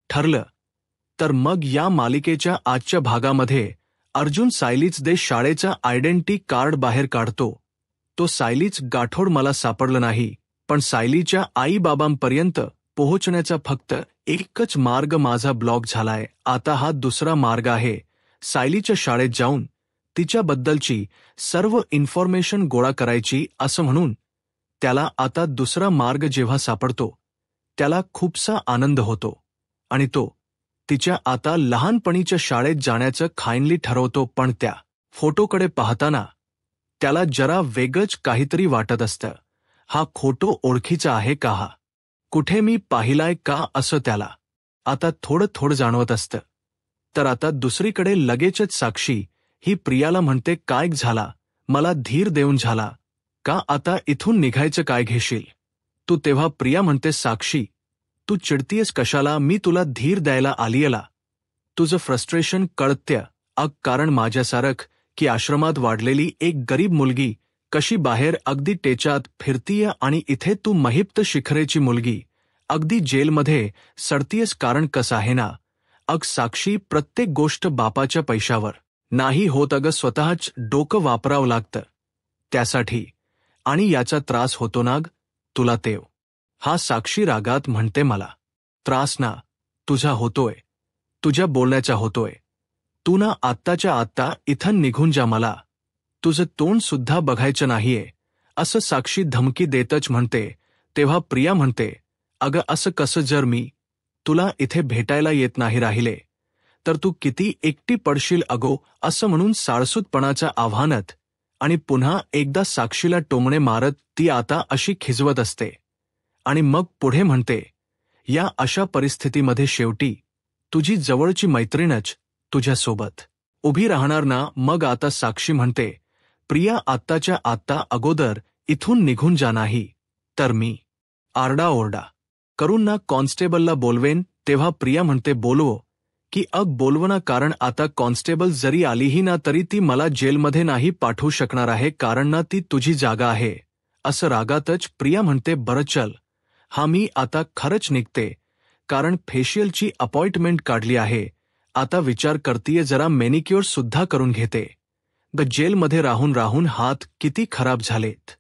ठरलं. तर मग या मालिकेच्या आजच्या भागामध्ये अर्जुन सायलीच दे शाळेचा आयडेंटिटी कार्ड बाहेर काढतो. तो सायलीच गाठोड मला सापडलं नाही, पण सायलीच्या आई-बाबांपर्यंत पोहोचण्याचा फक्त एकच मार्ग माझा ब्लॉक झालाय. आता हा दुसरा मार्ग आहे. सायलीच्या शाळेत जाऊन तिच्याबद्दलची सर्व इन्फॉर्मेशन गोळा करायची असं म्हणून त्याला आता दुसरा मार्ग जेव्हा सापडतो त्याला खूपसा आनंद होतो आणि तो तिच्या आता लहानपणीच्या शाळेत जाण्याचं खाईनली ठरवतो. पण त्या फोटोकडे पाहताना त्याला जरा वेगळंच काहीतरी वाटत असतं. हा फोटो ओळखीचा आहे का? हा कुठे मी पाहिलाय का असं त्याला आता थोडं थोडं जाणवत असतं. तर आता दुसरीकडे लगेचच साक्षी ही प्रियाला म्हणते, काय झाला? मला धीर देऊन झाला का? आता इथून निघायचं काय घेशील तू? तेव्हा प्रिया म्हणते, साक्षी तू चिडतीयस कशाला? मी तुला धीर द्यायला आलीयला. तुझं फ्रस्ट्रेशन कळत्य. कारण माझ्यासारख की आश्रमात वाढलेली एक गरीब मुलगी कशी बाहेर अगदी टेचात फिरतीय आणि इथे तू महिप्त शिखरेची मुलगी अगदी जेलमध्ये सडतीयस. कारण कसं आहे ना साक्षी, प्रत्येक गोष्ट बापाच्या पैशावर नाही होत. स्वतःच डोकं वापरावं लागतं त्यासाठी, आणि याचा त्रास होतो नाग तुला तेव. हा साक्षी रागात म्हणते, मला त्रास ना तुझा होतोय, तुझ्या बोलण्याचा होतोय. तू ना आत्ताच्या आत्ता इथं निघून जा, मला तुझं तोंड सुद्धा बघायचं नाहीये असं साक्षी धमकी देतच म्हणते. तेव्हा प्रिया म्हणते, असं कसं? जर मी तुला इथे भेटायला येत नाही राहिले तर तू किती एकटी पडशील असं म्हणून साळसूतपणाच्या आव्हानात आणि पुन्हा एकदा साक्षीला टोमणे मारत ती आता अशी खिजवत असते. आणि मग पुढे म्हणते, या अशा परिस्थितीमध्ये शेवटी तुझी जवळची मैत्रीणच तुझ्यासोबत उभी राहणार ना? मग आता साक्षी म्हणते, प्रिया आत्ताच्या आत्ता अगोदर इथून निघून जा, नाही तर मी आरडाओरडा करून ना कॉन्स्टेबलला बोलवेन. तेव्हा प्रिया म्हणते, बोलवो की? बोलवना, कारण आता कॉन्स्टेबल जरी आलीही ना तरी ती मला जेलमध्ये नाही पाठवू शकणार आहे, कारण ना ती तुझी जागा आहे. असं रागातच प्रिया म्हणते, बरं चल, हा मी आता खरंच निघते, कारण फेशियलची अपॉइंटमेंट काढली आहे. आता विचार करतीये जरा मॅनिक्युअर सुद्धा करून घेते. जेलमध्ये राहून राहून हात किती खराब झालेत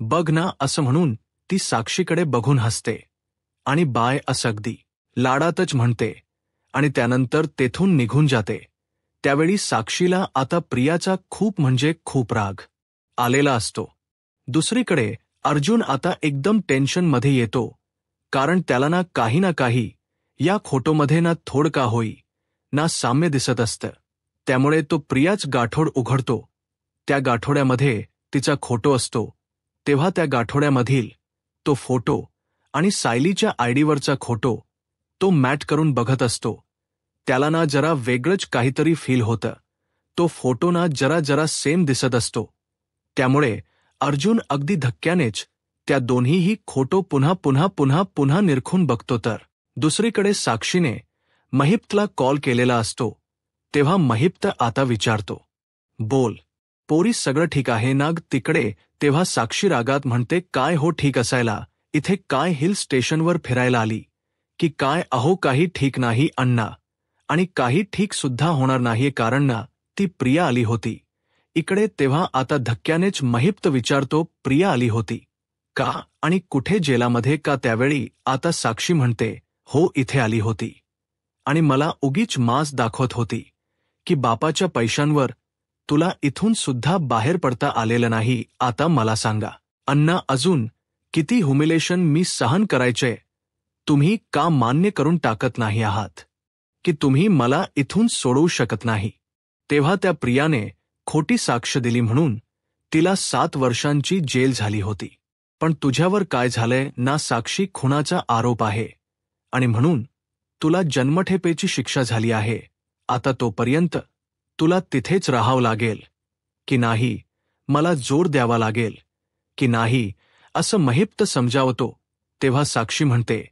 बघ ना. असं म्हणून ती साक्षीकडे बघून हसते आणि बाय असं अगदी लाडातच म्हणते आणि त्यानंतर तेथून निघून जाते. त्यावेळी साक्षीला आता प्रियाचा खूप म्हणजे खूप राग आलेला असतो. दुसरीकडे अर्जुन आता एकदम टेन्शनमध्ये येतो, कारण त्याला ना काही या फोटोमध्ये ना थोड का होई ना साम्य दिसत असतं. त्यामुळे तो प्रियाच गाठोड उघडतो. त्या गाठोड्यामध्ये तिचा फोटो असतो. तेव्हा त्या गाठोड्यामधील तो फोटो आणि सायलीच्या आयडीवरचा फोटो तो मॅच करून बघत असतो. त्याला ना जरा वेगळंच काहीतरी फील होतं. तो फोटो ना जरा सेम दिसत असतो. त्यामुळे अर्जुन अगदी धक्क्यानेच त्या दोन्हीही फोटो पुन्हा निरखून बघतो. तर दुसरीकडे साक्षीने महिप्तला कॉल केलेला असतो. तेव्हा महिप्त आता विचारतो, बोल पोरी, सगळं ठीक आहे ना तिकडे? तेव्हा साक्षी रागात म्हणते, काय हो ठीक असायला? इथे काय हिल स्टेशनवर फिरायला आली की काय? काही ठीक नाही अण्णा, आणि काही ठीक सुद्धा होणार नाहीये, कारण ना ती प्रिया आली होती इकडे. तेव्हा आता धक्क्यानेच महिप्त विचारतो, प्रिया आली होती का? आणि कुठे? जेलामध्ये का? त्यावेळी आता साक्षी म्हणते, हो इथे आली होती आणि मला उगीच मास दाखवत होती की बापाच्या पैशांवर तुला इथून सुद्धा बाहेर पडता आलेलं नाही. आता मला सांगा अण्णा, अजून किती ह्युमिलेशन मी सहन करायचे? तुम्ही का मान्य करून टाकत नाही आहात की तुम्ही मला इथून सोडवू शकत नाही? तेव्हा त्या प्रियाने खोटी साक्ष दिली म्हणून तिला 7 वर्षांची जेल झाली होती. पण तुझ्यावर काय झालंय ना साक्षी? खुनाचा आरोप आहे आणि म्हणून तुला जन्मठेपेची शिक्षा झाली आहे. आता तोपर्यंत तुला तिथेच राहावं लागेल की नाही? मला जोर द्यावा लागेल की नाही? असं महिप्त समजावतो. तेव्हा साक्षी म्हणते,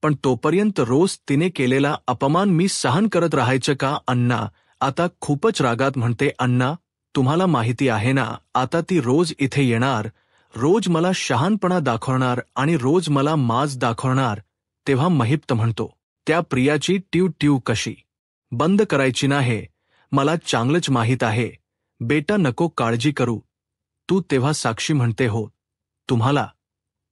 पण तोपर्यंत रोज तिने केलेला अपमान मी सहन करत राहायचं का? अण्णा आता खूपच रागात म्हणते, अण्णा तुम्हाला माहिती आहे ना, आता ती रोज इथे येणार, रोज मला शहाणपणा दाखवणार आणि रोज मला माज दाखवणार. तेव्हा महिप्त म्हणतो, त्या प्रियाची ट्यू ट्यू कशी बंद करायची ना हे मला चांगलंच माहीत आहे. बेटा नको काळजी करू तू. तेव्हा साक्षी म्हणते हो तुम्हाला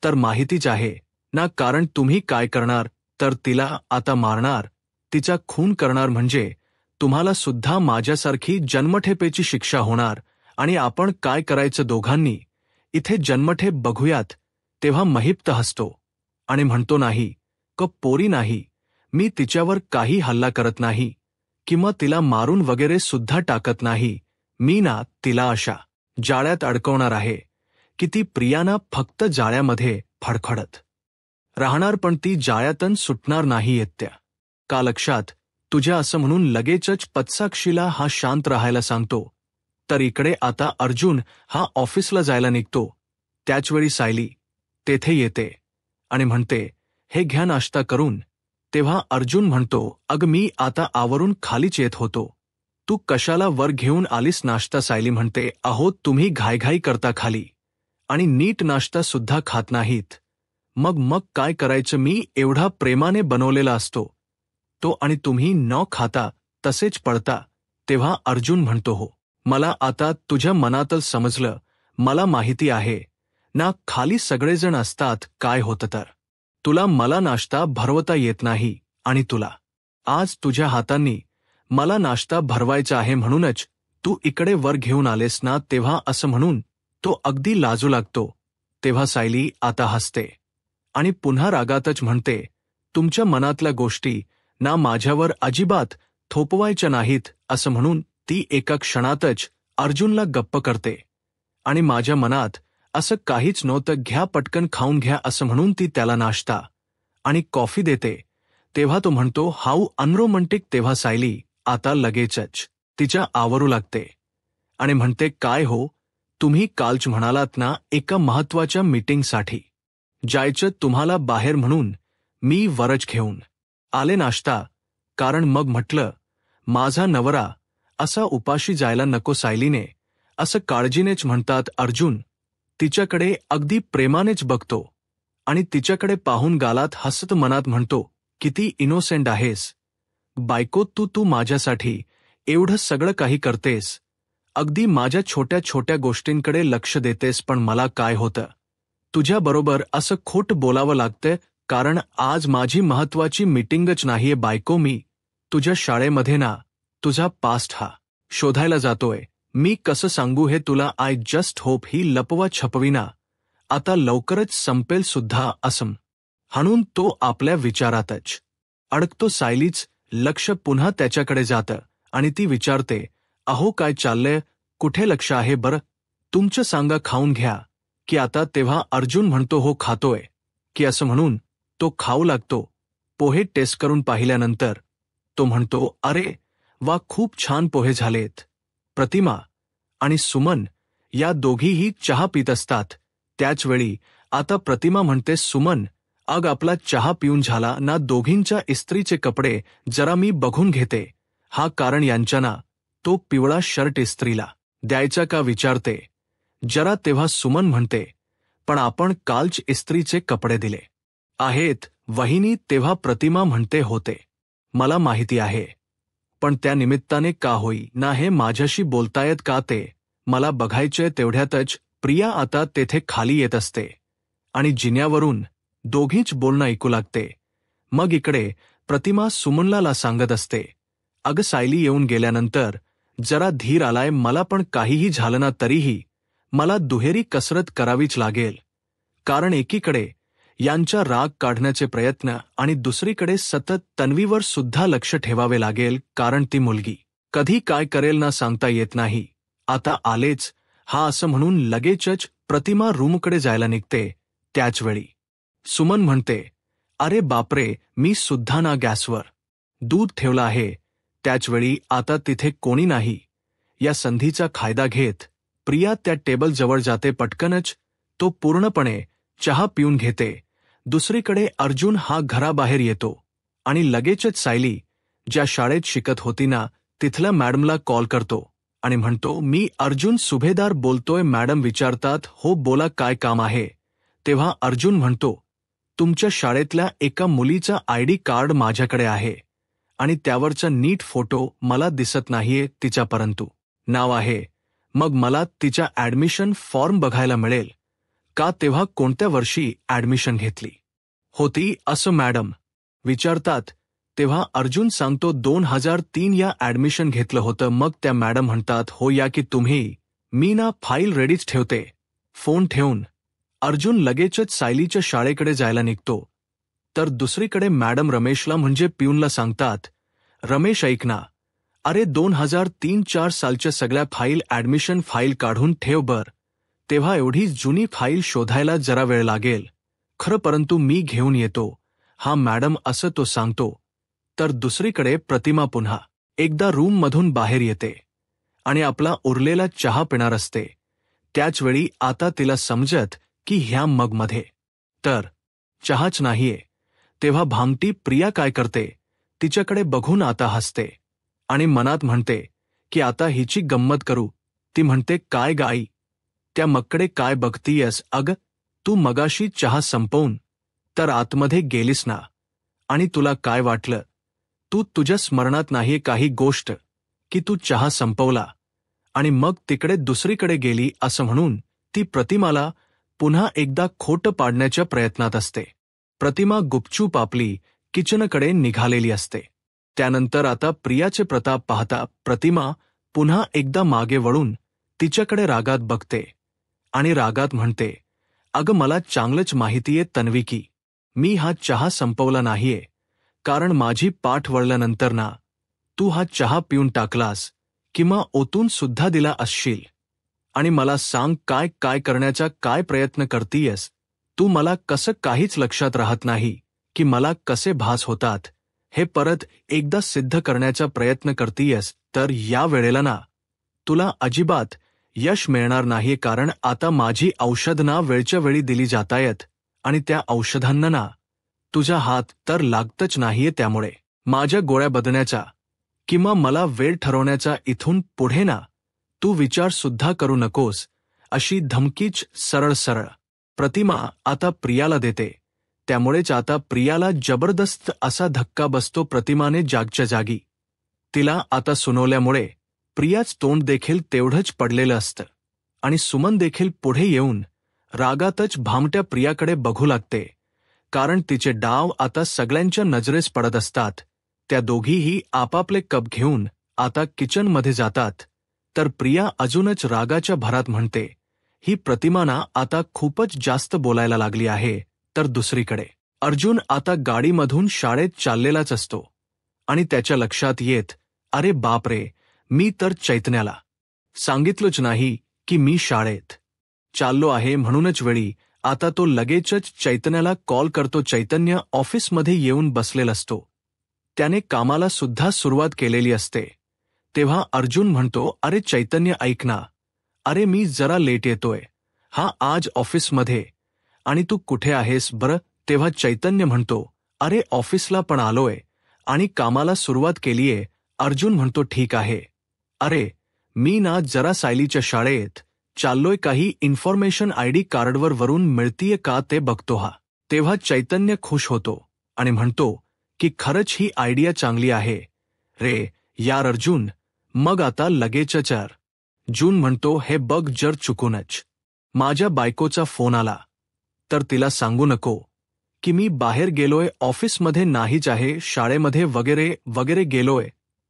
तर माहितीच आहे ना, कारण तुम्ही काय करणार तर तिला आता मारणार, तिचा खून करणार, म्हणजे तुम्हाला सुद्धा माझ्यासारखी जन्मठेपेची शिक्षा होणार. आणि आपण काय करायचं दोघांनी इथे जन्मठेप बघूयात. तेव्हा महिप्त हसतो आणि म्हणतो नाही क पोरी नाही, मी तिच्यावर काही हल्ला करत नाही किंवा तिला मारून वगैरे सुद्धा टाकत नाही. मी ना तिला अशा जाळ्यात अडकवणार आहे की ती प्रियाना फक्त जाळ्यामध्ये फडफडत राहणार, पण ती जाळ्यातून सुटणार नाही येत्या. का लक्षात तुझ्या असं म्हणून लगेचच पत्साक्षीला हा शांत राहायला सांगतो. तर इकडे आता अर्जुन हा ऑफिसला जायला निघतो. त्याचवेळी सायली तेथे येते आणि म्हणते हे घ्या नाश्ता करून. तेव्हा अर्जुन म्हणतो अग मी आता आवरून खालीच येत होतो, तू कशाला वर घेऊन आलीस नाश्ता. सायली म्हणते अहो तुम्ही घाईघाई करता खाली आणि नीट नाश्ता सुद्धा खात नाहीत. मग काय करायचं, मी एवढा प्रेमाने बनवलेला असतो तो आणि तुम्ही न खाता तसेच पळता. तेव्हा अर्जुन म्हणतो हो मला आता तुझ्या मनातच समजलं, मला माहिती आहे ना खाली सगळेजण असतात काय होतं तर. तुला मला नाश्ता भरवता येत नाही आणि तुला आज तुझ्या हातांनी मला नाश्ता भरवायचा आहे म्हणूनच तू इकडे वर घेऊन आलेस ना. तेव्हा असं म्हणून तो अगदी लाजू लागतो. तेव्हा सायली आता हसते आणि पुन्हा रागातच म्हणते तुमच्या मनातल्या गोष्टी ना माझ्यावर अजिबात थोपवायच्या नाहीत. असं म्हणून ती एका क्षणातच अर्जुनला गप्प करते आणि माझ्या मनात असं काहीच नव्हतं, घ्या पटकन खाऊन घ्या असं म्हणून ती त्याला नाश्ता आणि कॉफी देते. तेव्हा तो म्हणतो हाऊ अनरोमॅन्टिक. तेव्हा सायली आता लगेचच तिच्या आवरू लागते आणि म्हणते काय हो तुम्ही कालच म्हणालात ना एका महत्वाच्या मीटिंगसाठी जायचं तुम्हाला बाहेर, म्हणून मी वरच घेऊन आले नाश्ता. कारण मग म्हटलं माझा नवरा असा उपाशी जायला नको. सायलीने असं काळजीनेच म्हणतात. अर्जुन तिच्याकडे अगदी प्रेमानेच बघतो आणि तिच्याकडे पाहून गालात हसत मनात म्हणतो किती इनोसेंट आहेस बायको तू माझ्यासाठी एवढं सगळं काही करतेस, अगदी माझ्या छोट्या छोट्या गोष्टींकडे लक्ष देतेस, पण मला काय होतं तुझ्याबरोबर असं खोट बोलावं लागतं, कारण आज माझी महत्वाची मीटिंगच नाहीये बायको. मी तुझ्या शाळेमध्ये ना तुझा पास्ट हा शोधायला जातोय. मी कसं सांगू हे तुला. आय जस्ट होप ही लपवा छपवीना आता लवकरच संपेल सुद्धा. असं हाणून तो आपल्या विचारातच अडकतो. सायलीच लक्ष पुन्हा त्याच्याकडे जातं आणि ती विचारते अहो काय चाललंय, कुठे लक्ष आहे बरं, तुमचं सांगा खाऊन घ्या की आता. तेव्हा अर्जुन म्हणतो हो खातोय की. असं म्हणून तो खाऊ लागतो. पोहे टेस्ट करून पाहिल्यानंतर तो म्हणतो अरे वा खूप छान पोहे झालेत. प्रतिमा आणि सुमन या दोघीही चहा पित असतात. त्याचवेळी आता प्रतिमा म्हणते सुमन अग आपला चहा पिऊन झाला ना, दोघींच्या इस्त्रीचे कपडे जरा मी बघून घेते. हा कारण यांच्याना तो पिवळा शर्ट इस्त्रीला द्यायचा का विचारते जरा. तेव्हा सुमन म्हणते पण आपण कालच इस्त्रीचे कपडे दिले आहेत वहिनी. तेव्हा प्रतिमा म्हणते होते मला माहिती आहे, पण त्या निमित्ताने का होई ना हे माझ्याशी बोलतायत का ते मला बघायचे. तेवढ्यातच प्रिया आता तेथे खाली येत असते आणि जिन्यावरून दोघींच बोलणं ऐकू लागते. मग इकडे प्रतिमा सुमनला सांगत असते अग सायली येऊन गेल्यानंतर जरा धीर आलाय मला, पण काहीही झालं ना तरीही मला दुहेरी कसरत करावीच लागेल, कारण एकीकडे यांचा राग काढण्याचे प्रयत्न आणि दुसरीकडे सतत तन्वीवर सुद्धा लक्ष ठेवावे लागेल, कारण ती मुलगी कधी काय करेल ना सांगता येत नाही. आता आलेच हा असं म्हणून लगेचच प्रतिमा रूमकडे जायला निघते. त्याचवेळी सुमन म्हणते अरे बापरे मी सुद्धा ना गॅसवर दूध ठेवलं आहे. त्याचवेळी आता तिथे कोणी नाही. या संधीचा फायदा घेत प्रिया त्या टेबल जवळ जाते. पटकनच तो पूर्णपणे चहा पिऊन घेते. दुसरीकडे अर्जुन हा घराबाहेर येतो आणि लगेचच सायली ज्या शाळेत शिकत होती ना तिथल्या मॅडमला कॉल करतो आणि म्हणतो मी अर्जुन सुभेदार बोलतोय. मॅडम विचारतात हो बोला काय काम आहे. तेव्हा अर्जुन म्हणतो तुमच्या शाळेतल्या एका मुलीचा ID कार्ड माझ्याकडे आहे आणि त्यावरचा नीट फोटो मला दिसत नाहीये तिचा, परंतु नाव आहे. मग मला तिच्या ॲडमिशन फॉर्म बघायला मिळेल का? तेव्हा कोणत्या वर्षी ॲडमिशन घेतली होती असं मॅडम विचारतात. तेव्हा अर्जुन सांगतो 2003 या ॲडमिशन घेतलं होतं. मग त्या मॅडम म्हणतात, हो या की तुम्ही. मी ना फाईल रेडीच ठेवते. फोन ठेवून अर्जुन लगेचच सायलीच्या शाळेकडे जायला निघतो. तर दुसरीकडे मॅडम रमेशला म्हणजे पिऊनला सांगतात, रमेश ऐक ना, अरे 2003-4 सालच्या सगळ्या फाईल ॲडमिशन फाईल काढून ठेव बर. तेव्हा एवढी जुनी फाईल शोधायला जरा वेळ लागेल खरं, परंतु मी घेऊन येतो हा मॅडम असं तो सांगतो. तर दुसरीकडे प्रतिमा पुन्हा एकदा रूममधून बाहेर येते आणि आपला उरलेला चहा पिणार असते. त्याचवेळी आता तिला समजत की ह्या मगमध्ये तर चहाच नाहीये. तेव्हा भामटी प्रिया काय करते, तिच्याकडे बघून आता हसते आणि मनात म्हणते की आता हिची गंमत करू. ती म्हणते, काय गाई, त्या मगकडे काय बघतीयस? अग तू मगाशी चहा संपवून तर आतमध्ये गेलीस ना, आणि तुला काय वाटलं, तुझ्या स्मरणात नाहीये काही गोष्ट की तू चहा संपवला आणि मग तिकडे दुसरीकडे गेली असं म्हणून ती प्रतिमाला पुन्हा एकदा खोटं पाडण्याच्या प्रयत्नात असते. प्रतिमा गुपचूप आपली किचनकडे निघालेली असते. त्यानंतर आता प्रियाचे प्रताप पाहता प्रतिमा पुन्हा एकदा मागे वळून तिच्याकडे रागात बघते आणि रागात म्हणते, अगं मला चांगलंच माहितीये तन्वी की मी हा चहा संपवला नाहीये, कारण माझी पाठ वळल्यानंतर ना तू हा चहा पिऊन टाकलास किंवा ओतून सुद्धा दिला असशील. आणि मला सांग, काय काय करण्याचा काय प्रयत्न करतीयस तू? मला कसं काहीच लक्षात राहत नाही की मला कसे भास होतात हे परत एकदा सिद्ध करण्याचा प्रयत्न करतीयस. तर या वेळेला ना तुला अजिबात यश मिळणार नाही, कारण आता माझी औषधं वेळच्या वेळी दिली जातायत आणि त्या औषधांना ना तुझा हात तर लागतच नाहीये. त्यामुळे माझ्या गोळ्या बदलण्याचा किंवा मला वेळ ठरवण्याचा इथून पुढे ना तू विचार सुद्धा करू नकोस, अशी धमकीच सरळ सरळ प्रतिमा आता प्रियाला देते. त्यामुळेच आता प्रियाला जबरदस्त असा धक्का बसतो प्रतिमाने जागच्या जागी. तिला आता सुनवल्यामुळे प्रियाच तोंड देखील तेवढंच पडलेलं असतं आणि सुमन देखील पुढे येऊन रागातच भामट्या प्रियाकडे बघू लागते, कारण तिचे डाव आता सगळ्यांच्या नजरेस पडत असतात. त्या दोघीही आपापले कप घेऊन आता किचनमध्ये जातात. तर प्रिया अजूनच रागाच्या भरात म्हणते, ही प्रतिमाना आता खूपच जास्त बोलायला लागली आहे. तर दुसरीकडे अर्जुन आता गाडीमधून शाळेत चाललेलाच असतो आणि त्याच्या लक्षात येत, अरे बापरे, मी तर चैतन्याला सांगितलंच नाही की मी शाळेत चाललो आहे. म्हणूनच वेळी आता तो लगेचच चैतन्याला कॉल करतो. चैतन्य ऑफिसमध्ये येऊन बसलेला असतो. त्याने कामाला सुद्धा सुरुवात केलेली असते. तेव्हा अर्जुन म्हणतो, अरे चैतन्य ऐक ना, अरे मी जरा लेट येतोय हा आज ऑफिसमध्ये, आणि तू कुठे आहेस बरं? तेव्हा चैतन्य म्हणतो, अरे ऑफिसला पण आलोय आणि कामाला सुरुवात केलीये. अर्जुन म्हणतो, ठीक आहे. अरे मी ना जरा सायलीच्या शाळेत चाललोय, काही इन्फॉर्मेशन ID कार्डवर वरून मिळतीये का ते बघतो हा. तेव्हा चैतन्य खुश होतो आणि म्हणतो की खरंच ही आयडिया चांगली आहे रे यार अर्जुन. मग आता लगेचच अर्जुन म्हणतो, हे बघ जर चुकूनच माझ्या बायकोचा फोन आला तर तिला सांगू नको की मी बाहेर गेलोय, ऑफिसमध्ये नाहीच आहे, शाळेमध्ये वगैरे वगैरे गेलोय.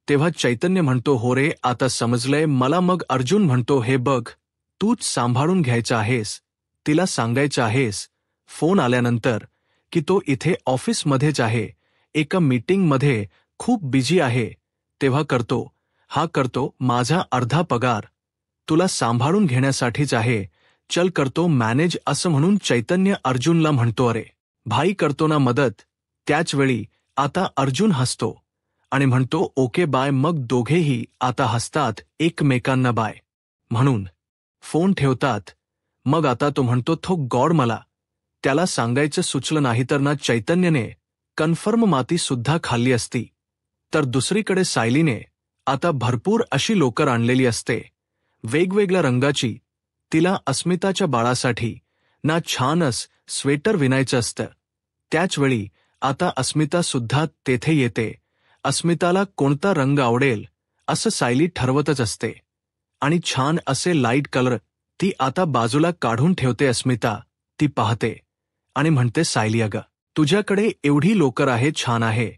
तेव्हा चैतन्य म्हणतो, हो रे आता समजलंय मला. मग अर्जुन म्हणतो, हे बघ तूच सांभाळून घ्यायचं आहेस, तिला सांगायचं आहेस फोन आल्यानंतर की तो इथे ऑफिसमध्येच आहे, एका मीटिंगमध्ये खूप बिझी आहे. तेव्हा करतो माझा अर्धा पगार तुला सांभाळून घेण्यासाठीच आहे, चल करतो मॅनेज असं म्हणून चैतन्य अर्जुनला म्हणतो, अरे भाई करतो ना मदत. त्याचवेळी आता अर्जुन हसतो आणि म्हणतो, ओके बाय. मग दोघेही आता हसतात एकमेकांना बाय म्हणून फोन ठेवतात. मग आता तो म्हणतो, थो गॉड मला त्याला सांगायचं सुचलं नाही तर ना चैतन्यने कन्फर्म माती सुद्धा खाल्ली असती. तर दुसरीकडे सायलीने आता भरपूर अशी लोकर आणलेली असते वेगवेगळ्या रंगाची. तिला अस्मिताच्या बाळासाठी ना छानस स्वेटर विणायचं असतं. त्याचवेळी आता अस्मिता सुद्धा तेथे येते. अस्मिताला कोणता रंग आवडेल असं सायली ठरवतच असते. आणि छान असे लाईट कलर ती आता बाजूला काढून ठेवते. अस्मिता ती पाहते आणि म्हणते, सायली अगं, तुझ्याकडे एवढी लोकर आहे, छान आहे.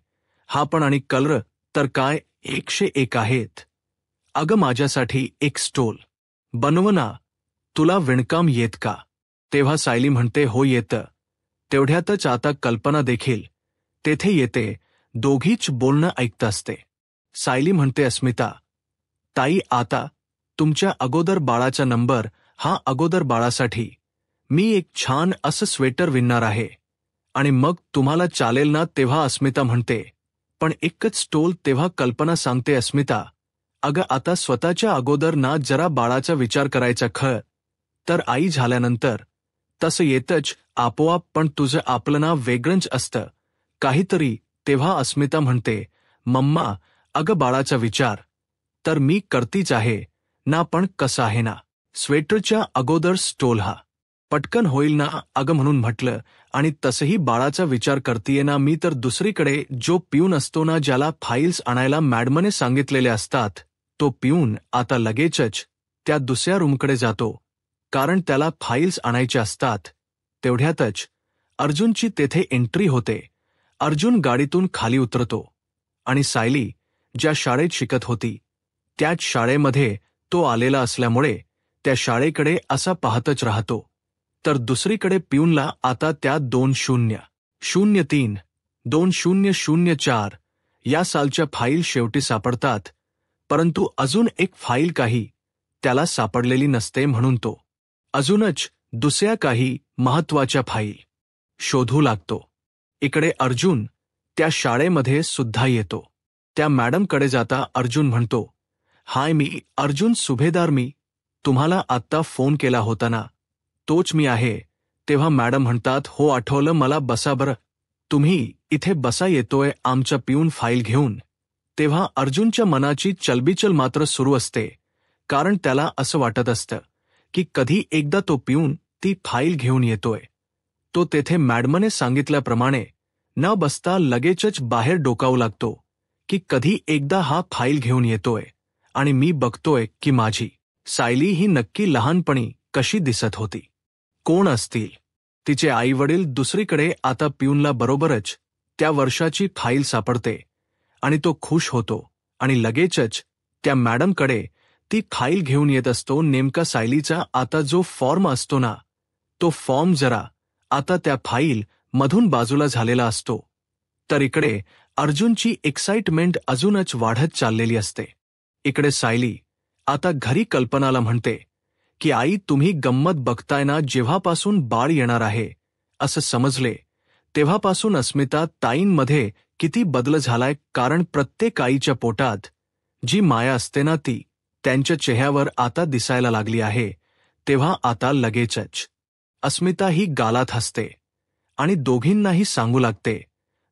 हा पण आणि कलर तर काय 101 आहेत. अगं माझ्यासाठी एक स्टोल बनव ना. तुला विणकाम येत का? तेव्हा सायली म्हणते, हो येतं. तेवढ्यातच आता कल्पना देखील तेथे येते. दोघीच बोलणं ऐकत असते. सायली म्हणते, अस्मिता ताई, आता तुमच्या अगोदर बाळाचा नंबर, हा अगोदर बाळासाठी मी एक छान असं स्वेटर विणणार आहे. आणि मग तुम्हाला चालेल ना? तेव्हा अस्मिता म्हणते, पण एकच स्टोल. तेव्हा कल्पना सांगते, अस्मिता अगं आता स्वतःच्या अगोदर ना जरा बाळाचा विचार करायचा. खरं तर आई झाल्यानंतर तसं येतच आपोआप, पण तुझं आपलं ना वेगळंच असतं काहीतरी. तेव्हा अस्मिता म्हणते, मम्मा अगं बाळाचा विचार तर मी करतीच आहे ना, पण कसं आहे ना, स्वेटरच्या अगोदर स्टोल हा पटकन होईल ना अगं, म्हणून म्हटलं. आणि तसंही बाळाचा विचार करतीये ना मी. तर दुसरीकडे जो पिऊन असतो ना, ज्याला फाईल्स आणायला मॅडमने सांगितलेले असतात, तो पिऊन आता लगेचच त्या दुसऱ्या रूमकडे जातो, कारण त्याला फाईल्स आणायचे असतात. तेवढ्यातच अर्जुनची तेथे एंट्री होते. अर्जुन गाडीतून खाली उतरतो आणि सायली ज्या शाळेत शिकत होती त्याच शाळेमध्ये तो आलेला असल्यामुळे त्या शाळेकडे असा पाहतच राहतो. तर दुसरीकडे पिऊनला आता त्या 2003 2004 या सालच्या फाईल शेवटी सापडतात, परंतु अजून एक फाईल काही त्याला सापडलेली नसते, म्हणून तो अजूनच दुसऱ्या काही महत्वाच्या फाईल शोधू लागतो. इकडे अर्जुन त्या शाळेमध्ये सुद्धा येतो. त्या मॅडमकडे जाता अर्जुन म्हणतो, हाय मी अर्जुन सुभेदार, मी तुम्हाला आत्ता फोन केला होता ना, तोच मी आहे. तेव्हा मॅडम म्हणतात, हो आठवलं मला, बसा बरं. तुम्ही इथे बसा, येतोय आमचा पिऊन फाईल घेऊन. तेव्हा अर्जुनच्या मनाची चलबिचल मात्र सुरू असते, कारण त्याला असं वाटत असतं की कधी एकदा तो पिऊन ती फाईल घेऊन येतोय. तो तेथे मॅडमने सांगितल्याप्रमाणे न बसता लगेचच बाहेर डोकावू लागतो की कधी एकदा हा फाईल घेऊन येतोय. आणि मी बघतोय की माझी सायली ही नक्की लहानपणी कशी दिसत होती. कोण असतील तिचे आईवडील? दुसरीकडे आता पिऊनला बरोबरच त्या वर्षाची फाईल सापडते आणि तो खुश होतो आणि लगेचच त्या मॅडमकडे ती फाईल घेऊन येत असतो. नेमका सायलीचा आता जो फॉर्म असतो ना, तो फॉर्म जरा आता त्या फाईल मधून बाजूला झालेला असतो. तर इकडे अर्जुनची एक्साइटमेंट अजूनच वाढत चाललेली असते. इकडे सायली आता घरी कल्पनाला म्हणते की आई, तुम्ही गंमत बघताय ना, जेव्हापासून बाळ येणार आहे असं समजले तेव्हापासून अस्मिता ताईंमध्ये किती बदल झालाय. कारण प्रत्येक आईच्या पोटात जी माया असते ना, ती त्यांच्या चेहऱ्यावर आता दिसायला लागली आहे. तेव्हा आता लगेचच अस्मिता ही गालात हसते आणि दोघींनाही सांगू लागते,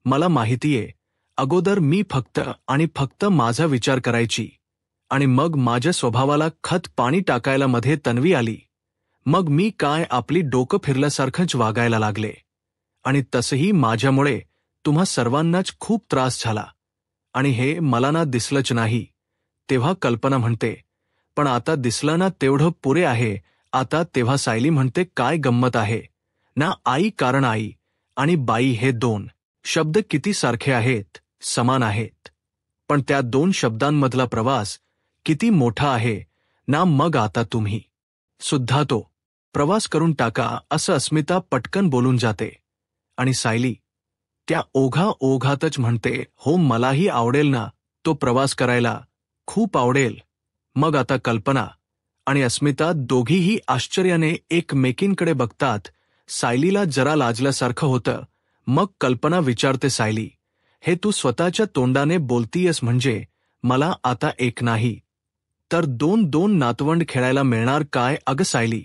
मला माहितीये, अगोदर मी फक्त आणि फक्त माझा विचार करायची आणि मग माझ्या स्वभावाला खत पाणी टाकायला मध्ये तन्वी आली. मग मी काय आपली डोकं फिरल्यासारखंच वागायला लागले आणि तसंही माझ्यामुळे तुम्हा सर्वांनाच खूप त्रास झाला आणि हे मला ना दिसलंच नाही. तेव्हा कल्पना म्हणते, पण आता दिसलं ना तेवढं पुरे आहे आता. तेव्हा सायली म्हणते, काय गंमत आहे ना आई, कारण आई आणि बाई हे दोन शब्द किती सारखे आहेत, समान आहेत, पण त्या दोन शब्दांमधला प्रवास किती मोठा आहे ना. मग आता तुम्ही सुद्धा तो प्रवास करून टाका, असं अस्मिता पटकन बोलून जाते. आणि सायली त्या ओघातच म्हणते, हो मलाही आवडेल ना तो प्रवास करायला, खूप आवडेल. मग आता कल्पना आणि अस्मिता दोघीही आश्चर्याने एकमेकींकडे बघतात. सायलीला जरा लाजल्यासारखं होतं. मग कल्पना विचारते, सायली, हे तू स्वतःच्या तोंडाने बोलतीयस म्हणजे मला आता एक नाही तर दोन नातवंड खेळायला मिळणार काय अगं सायली?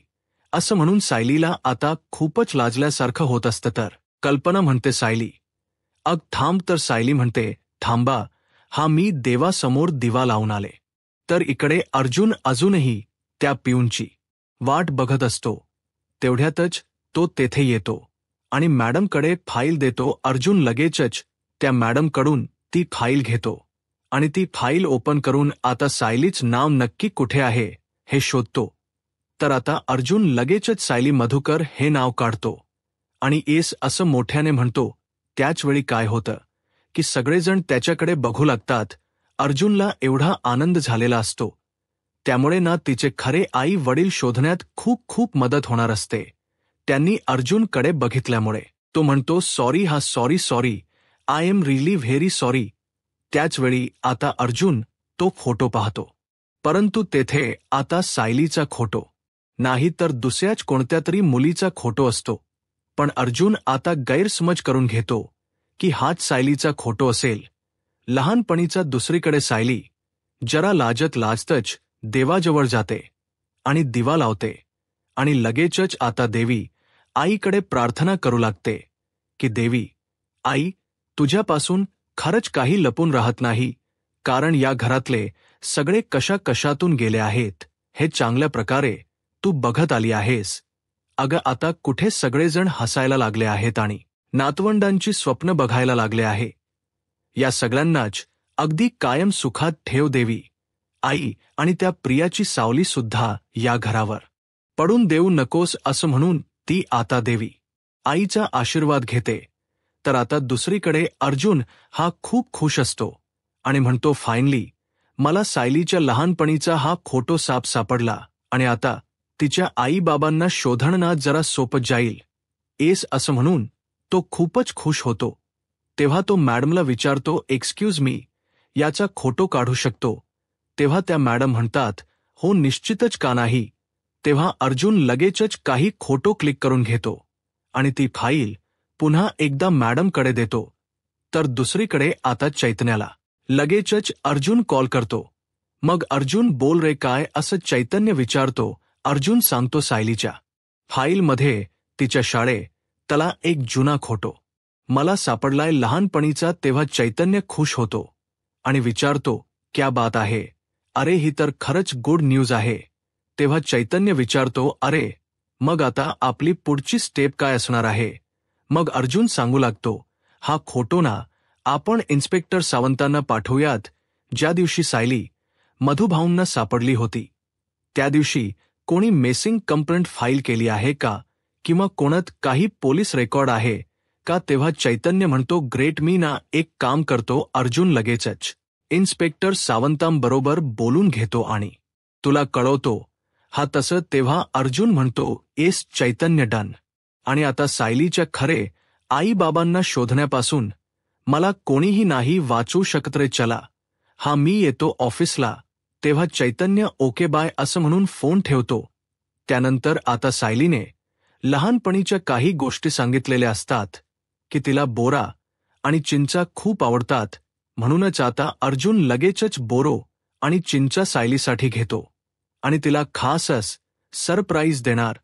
असं म्हणून सायलीला आता खूपच लाजल्यासारखं होत असतं. तर कल्पना म्हणते, सायली अग थांब. तर सायली म्हणते, थांबा, हा मी देवासमोर दिवा लावून आले. तर इकडे अर्जुन अजूनही त्या पिऊनची वाट बघत असतो. तेवढ्यातच तो तेथे येतो आणि मॅडमकडे फाईल देतो. अर्जुन लगेचच त्या मॅडमकडून ती फाईल घेतो आणि ती फाईल ओपन करून आता सायलीच नाव नक्की कुठे आहे हे शोधतो. तर आता अर्जुन लगेचच सायली मधुकर हे नाव काढतो आणि येस असं मोठ्याने म्हणतो. त्याचवेळी काय होतं की सगळेजण त्याच्याकडे बघू लागतात. अर्जुनला एवढा आनंद झालेला असतो. त्यामुळे ना तिचे खरे आई वडील शोधण्यात खूप खूप मदत होणार असते. त्यांनी अर्जुनकडे बघितल्यामुळे तो म्हणतो sorry sorry I am really very sorry. त्याचवेळी आता अर्जुन तो फोटो पाहतो, परंतु तेथे आता सायलीचा फोटो नाही तर दुसऱ्याच कोणत्या तरी मुलीचा फोटो असतो. पण अर्जुन आता गैरसमज करून घेतो की हाच सायलीचा फोटो असेल. लहानपणीचा. दुसरीकडे सायली जरा लाजतच देवाजवळ जाते आणि दिवा लावते आणि लगेचच आता देवी आईकडे प्रार्थना करू लागते की देवी आई, तुझ्यापासून खरंच काही लपून राहत नाही, कारण या घरातले सगळे कशातून गेले आहेत हे चांगल्या प्रकारे तू बघत आली आहेस. अगं आता कुठे सगळेजण हसायला लागले आहेत आणि नातवंडांची स्वप्न बघायला लागले आहे. या सगळ्यांनाच अगदी कायम सुखात ठेव देवी आई, आणि त्या प्रियाची सावली सुद्धा या घरावर पडून देऊ नकोस असं म्हणून ती आता देवी आईचा आशीर्वाद घेते. तर आता दुसरीकडे अर्जुन हा खूप खुश असतो आणि म्हणतो फायनली मला सायलीच्या लहानपणीचा हा फोटो सापडला आणि आता तिच्या आईबाबांना शोधणं जरा सोपं जाईल. एस असं म्हणून तो खूपच खुश होतो. तेव्हा तो मॅडमला विचारतो एक्सक्यूज मी, याचा फोटो काढू शकतो? तेव्हा त्या मॅडम म्हणतात हो निश्चितच का नाही. तेव्हा अर्जुन लगेचच काही फोटो क्लिक करून घेतो आणि ती फाईल पुन्हा एकदा मॅडमकडे देतो. तर दुसरीकडे आता चैतन्याला लगेचच अर्जुन कॉल करतो. मग अर्जुन बोल रे काय असं चैतन्य विचारतो. अर्जुन सांगतो सायलीच्या फाईलमध्ये तिच्या शाळेतला एक जुना फोटो मला सापडलाय लहानपणीचा. तेव्हा चैतन्य खुश होतो आणि विचारतो क्या बात आहे, अरे ही तर खरंच गुड न्यूज आहे. तेव्हा चैतन्य विचारतो अरे मग आता आपली पुढची स्टेप काय असणार आहे? मग अर्जुन सांगू लागतो हा फोटो ना आपण इन्स्पेक्टर सावंतांना पाठवूयात. ज्या दिवशी सायली मधुभाऊंना सापडली होती त्या दिवशी कोणी मिसिंग कंप्लेंट फाईल केली आहे का, किंवा कोणात काही पोलीस रेकॉर्ड आहे का? तेव्हा चैतन्य म्हणतो ग्रेट, मी ना एक काम करतो. अर्जुन लगेचच इन्स्पेक्टर सावंतांबरोबर बोलून घेतो आणि तुला कळवतो हा तसं. तेव्हा अर्जुन म्हणतो एस चैतन्य डन. आणि आता सायलीच्या खरे आईबाबांना शोधण्यापासून मला कोणीही नाही वाचू शकत रे, चला हा मी येतो ऑफिसला. तेव्हा चैतन्य ओके बाय असं म्हणून फोन ठेवतो. त्यानंतर आता सायलीने लहानपणीच्या काही गोष्टी सांगितलेल्या असतात की तिला बोरा आणि चिंचा खूप आवडतात. म्हणूनच आता अर्जुन लगेचच बोरो आणि चिंचा सायलीसाठी घेतो आणि तिला खासच सरप्राईज देणार.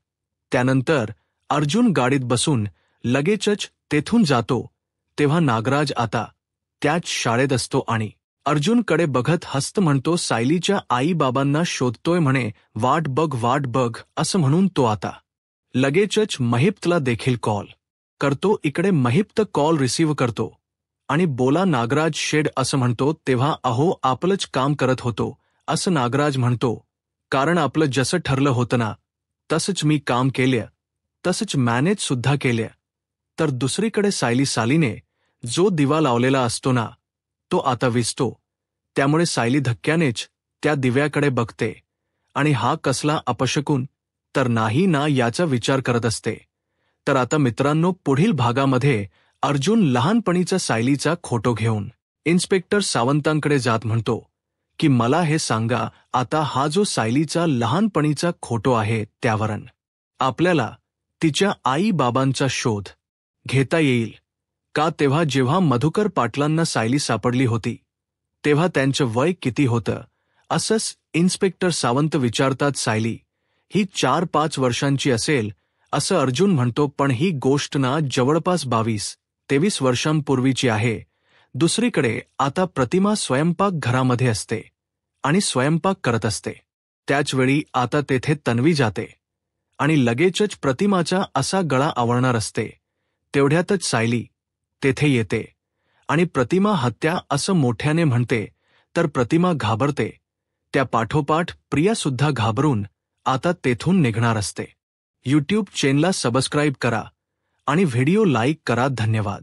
त्यानंतर अर्जुन गाडीत बसून लगेचच तेथून जातो. तेव्हा नागराज आता त्याच शाळेत असतो आणि अर्जुनकडे बघत हस्त म्हणतो सायलीच्या आईबाबांना शोधतोय म्हणे, वाट बघ असं म्हणून तो आता लगेचच महिप्तला देखील कॉल करतो. इकडे महिप्त कॉल रिसीव्ह करतो आणि बोला नागराज शेड असं म्हणतो. तेव्हा अहो आपलंच काम करत होतो असं नागराज म्हणतो, कारण आपलं जसं ठरलं होतं ना तसंच मी काम केलं, तसंच मॅनेज सुद्धा केलं. तर दुसरीकडे सायलीने जो दिवा लावलेला असतो ना तो आता विझतो. त्यामुळे सायली धक्क्यानेच त्या दिव्याकडे बघते आणि हा कसला अपशकुन तर नाही ना याचा विचार करत असते. तर आता मित्रांनो पुढील भागामध्ये अर्जुन लहानपणीचा सायलीचा फोटो घेऊन इन्स्पेक्टर सावंतांकडे जात म्हणतो की मला हे सांगा आता हा जो सायलीचा लहानपणीचा फोटो आहे त्यावरून आपल्याला तिच्या आई बाबांचा शोध घेता येईल का? तेव्हा जेव्हा मधुकर पाटलांना सायली सापडली होती तेव्हा त्यांचं वय किती होतं असंच इन्स्पेक्टर सावंत विचारतात. सायली ही 4-5 वर्षांची असेल असं अर्जुन म्हणतो, पण ही गोष्ट ना जवळपास 22-23 वर्षांपूर्वीची आहे. दुसरीकडे आता प्रतिमा स्वयंपाक घरामध्ये असते आणि स्वयंपाक करत असते. त्याचवेळी आता तेथे तन्वी जाते आणि लगेचच प्रतिमाचा असा गळा आवळणार असते. तेवढ्यातच सायली तेथे येते आणि प्रतिमा हत्या असं मोठ्याने म्हणते, तर प्रतिमा घाबरते. त्या पाठोपाठ प्रियासुद्धा घाबरून आता तेथून निघणार असते. यूट्यूब चॅनलला सबस्क्राईब करा आणि व्हिडिओ लाईक करा. धन्यवाद.